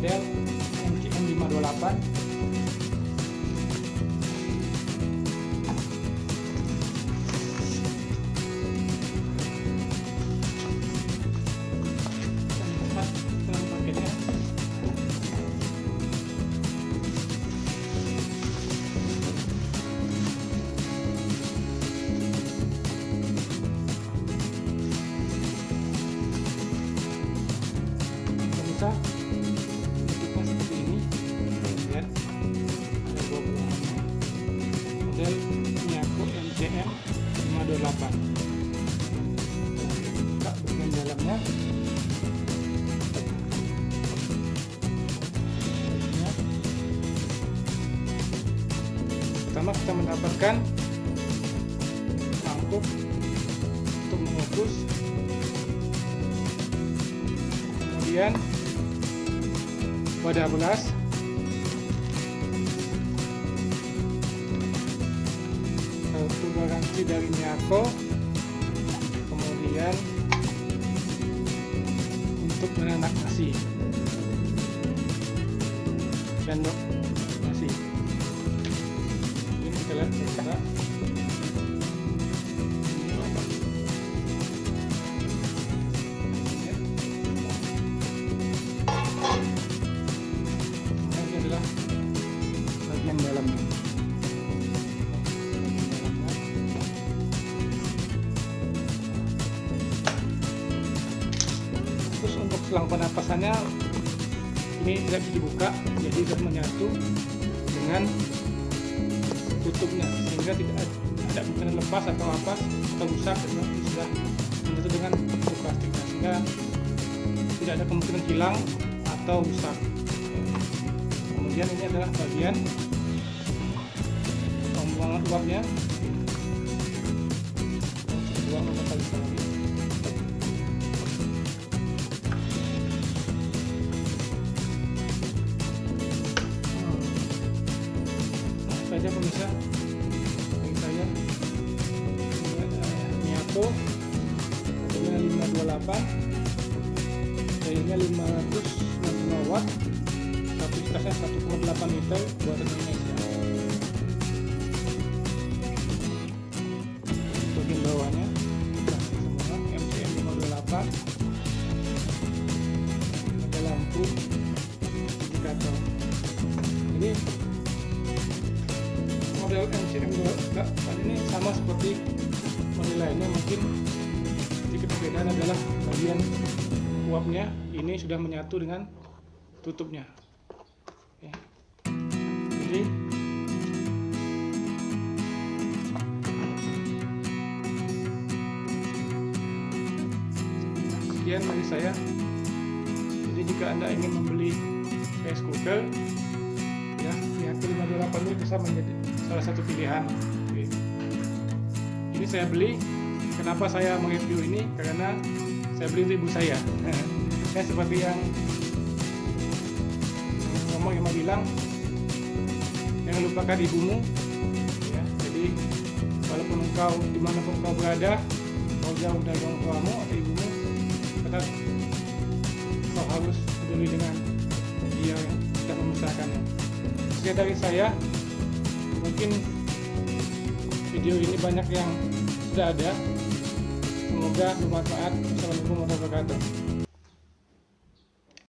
model MCM 528. Dalam paketnya bisa bentuknya seperti ini. Lihat ada dua buah model Miyako MCM 528. Buka bagian dalamnya. Pertama kita mendapatkan mangkuk untuk mengukus, kemudian wadah beras, kartu garansi dari Miyako, kemudian untuk menanak nasi, sendok nasi. Ini kita lihat terbuka. Ini adalah bagian dalamnya. Terus untuk selang penapasannya ini tidak bisa dibuka, jadi sudah menyatu dengan tutupnya, sehingga tidak ada kemungkinan lepas atau apa atau rusak, karena itu sudah menyatu dengan tutup plastiknya, sehingga tidak ada kemungkinan hilang atau rusak. Kemudian ini adalah bagian pembuangan uapnya. Buang beberapa kali lagi. Saja pemirsa, ini saya Miyako modelnya 528, dayanya 565 watt, kapasitasnya 1,8 liter buatan Indonesia. Bagian bawahnya plastik semua, MCM 528, ada lampu indikator. Ini model MCM 2 ini sama seperti model lainnya, mungkin sedikit perbedaan adalah bagian uapnya ini sudah menyatu dengan tutupnya. Oke. Jadi sekian dari saya. Jadi jika Anda ingin membeli rice cooker, ya, Miyako 528 ini bisa menjadi salah satu pilihan. Oke. Ini saya beli. Kenapa saya mereview ini? Karena saya beli untuk ibu saya. Ya, seperti yang ngomong yang bilang, jangan lupakan ibumu. Ya, jadi walaupun engkau dimanapun engkau berada, kau jauh dari orang tuamu atau ibumu, tetap kau harus peduli dengan dia yang sudah membesarkannya. Sekian dari saya. Mungkin video ini banyak yang sudah ada. Semoga bermanfaat. Assalamualaikum warahmatullahi wabarakatuh.